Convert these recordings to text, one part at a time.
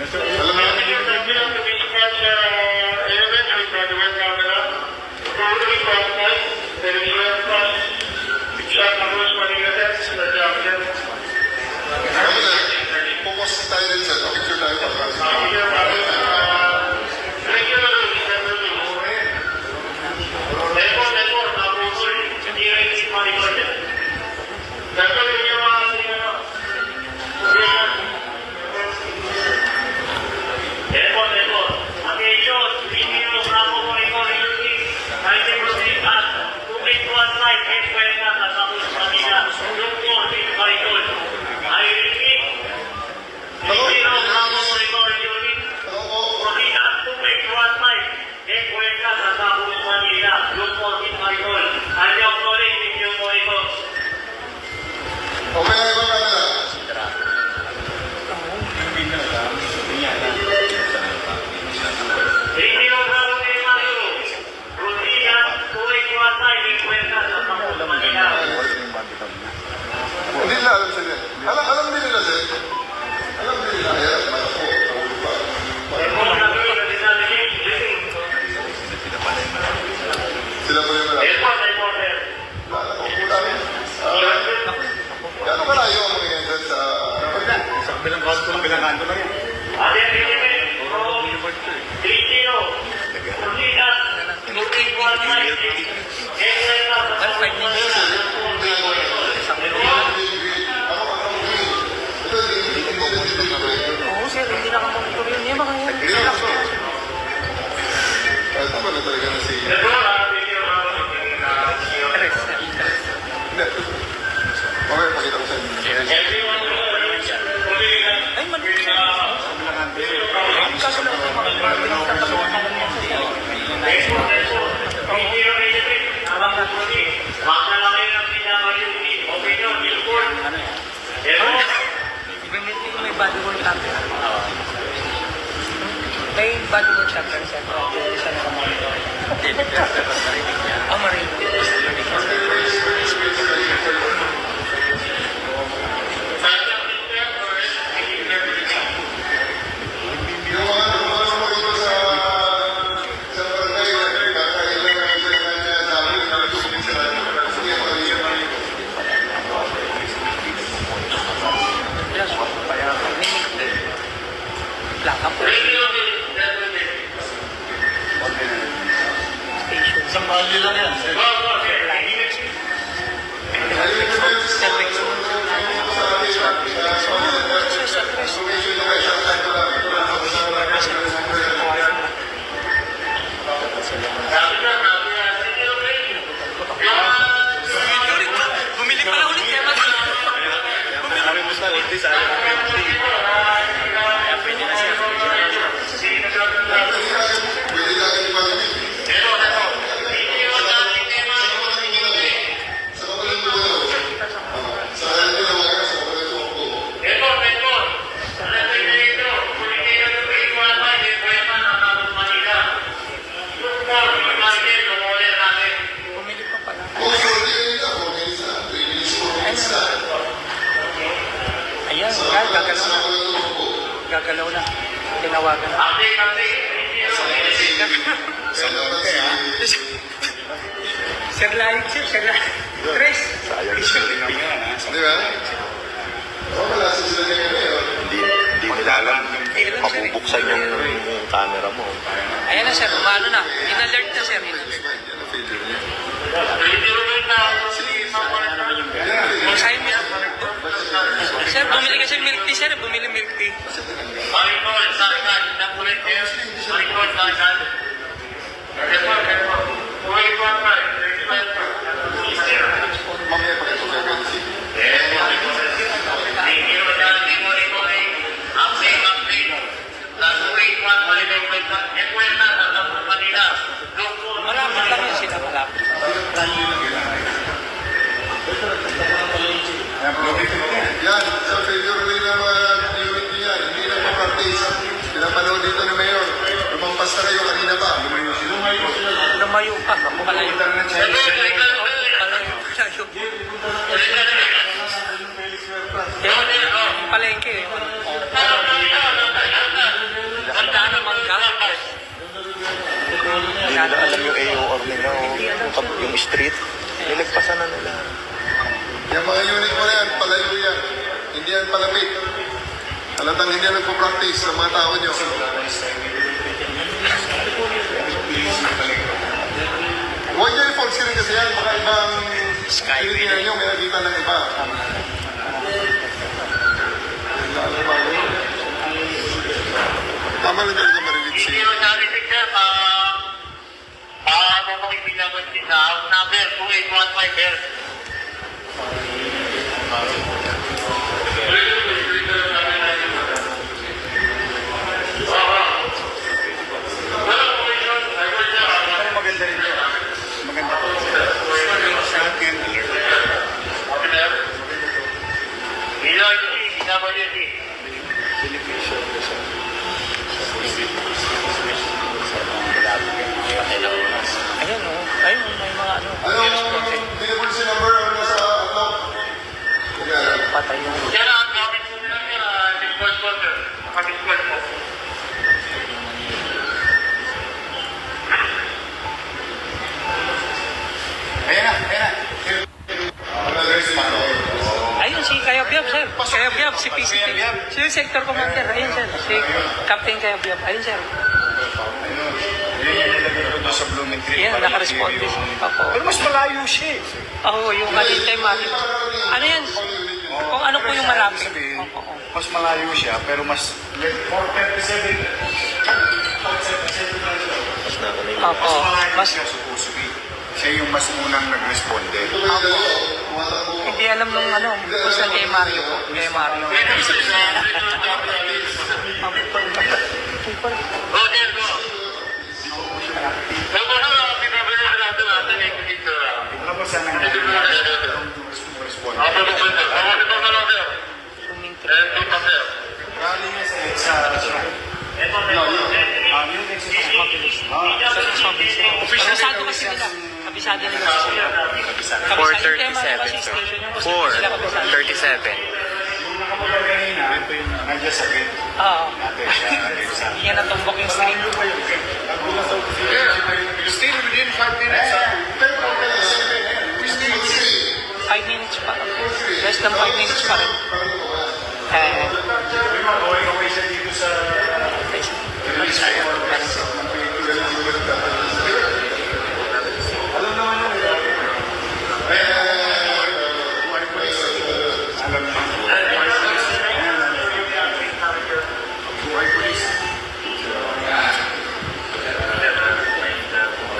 Alam mo, focus tayo rin sa picture tayo pa. Okay na ba kanila? Hindi nila alam sila. Alam din nila sir. Alam din nila. Ayan, malako. Sila po yung malako. Gano'ng kalayo ang mga yan sa... Sa bilang kanto lang yan. Oo, sir, hindi na kamonitor yun. Yan, baka yun. Tama na talaga na si... Hindi. Okay, pakita ko sa inyo. Ay, man. Ay, kaso lang ito, mga may body work chapter. May body work chapter, sir. Isa na kamonitor. Marin. Isang bali lang yan. Bumili pala ulit yan. Bumili mo sa ulit sa pwede na siya. Pwede natin ipagin. Gagalaw na. Tinawagan na. Sir Laik, sir. Sir Laik. Tres. Di ba? Wala sa sila niya ngayon. Hindi nila alam. Mabubuksan yung camera mo. Ayan na, sir. Umano na. In-alert na, sir. Sir, bumili kasi milk tea, sir. Bumili milk tea. Mamaya pa ito gagawin si... Malapit lang yun sila, malapit. Yan, sa failure rin ng mga unit niya, hindi na pa-practice. Pinapanood dito ni Mayor. Lumampas na kayo kanina pa. Lumayo ka. Palayo. Palengke. Street. Nilagpasan na nila. Yung mga unit mo na yan, palayo yan. Hindi yan palapit. Halatang hindi yan nagpo-practice sa mga tao nyo. Huwag nyo i-fall screen kasi yan. Baka ibang Pilipino nyo, may nakita ng iba. Tama rin talaga marilig Hindi siya. mo sabi si Sir, ano mo kipinagot sa house number 2815 Sir. Maganda rin yun. Maganda po. Sa akin, alert. Okay, Sir. Bilang si, BWC. Ayun, oh. Ayun, may mga ano. Anong delivery number ang nasa ano? Patay yung... Yan ang gamit ko nila niya, discourse po, Sir. Naka-discourse po. Ayan na. Ayun, si Kayabyab, sir. Kayabyab, si PCP. Si yung sector commander. Ayun, sir. Si Captain Kayabyab. Ayun, sir. Sa Blooming Creek. Yan, naka-responde. Opo. Pero mas malayo siya eh. Oo, yung Alintay Market. Ano yan? Kung ano po yung marami. Sabihin, Opo. mas malayo siya, pero mas... 437. Mas nakanin. Opo. Mas malayo Mas, siya supposedly. Siya yung mas unang nag-responde. hindi alam nung ano, kung saan kay Mario po. Kay Mario. Oh, Sir, go. Bago na lang, pinabili na natin yung dito. Ano ba sana nga Ito na lang. responde? Ako po, Sir. Ako ito na lang, Sir. Swimming Eh, ito pa, Sir. Rally niya sa shrine. Ito, Sir. Yung exercise mabilis. Kabisado kasi nila. Kabisado nila kasi sila. Kabisado yung tema ng kasi station yung kasi sila kabisado. 4:37. Yung nakamagay kanina, ito yung nandiyan sa gate. Oo. Natin siya, nandiyan sa... Hindi yan natumbok yung string. Still within 5 minutes. 5 minutes pa. Less than 5 minutes pa rin. Going away siya dito sa... Alam naman yun. Alam naman.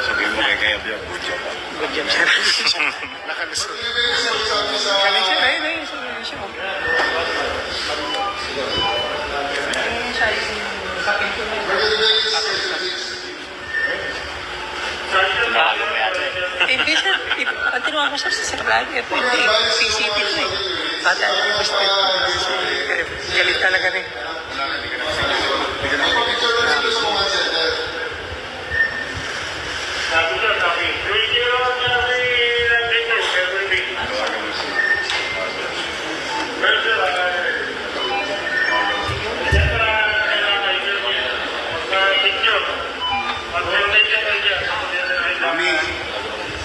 Sabihin mo kay Kaya Biyak, good job. Good job, sir. Nakalusot. Galing siya. Ayun, ayun. Ayun siya. Ayun siya yung kapito na yun. Nakalo mo yata eh. Hindi siya. Ang tinawag ko siya sa Sirlagi. Ito hindi. PCP na eh. Bata yung gusto. Galit talaga rin. Sabi, Sir, sabi. Mami,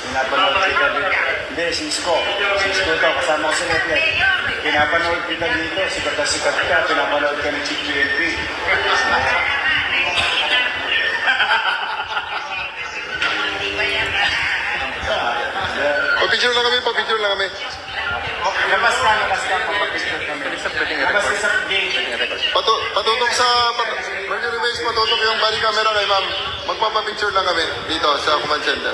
pinapanood kita dito. Hindi, Cisco. Cisco to, kasama ko sa network. Pinapanood kita dito, sikat na sikat ka, pinapanood ka ng Chief PNP. Pa-picture lang kami, pa-picture lang kami. Labas ka, papapicture kami. Labas ka sa gate. Patutok sa... Mercury Base, patutok yung body camera kay ma'am. Magpapapicture lang kami dito sa command center.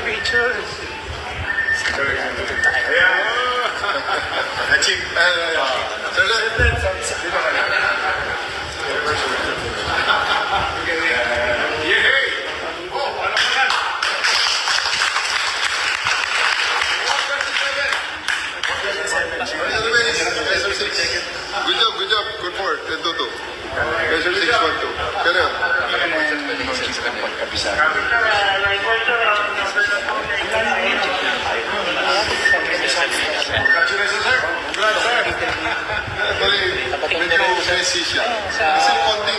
Picture. Chief, sir, dito ka na. Good job. Good for it. 10-2. Measure 6-1-2. Carry on. Pagkabisa. Congratulations, sir. Congrats, sir. Actually, medyo sexy siya. Kasi konti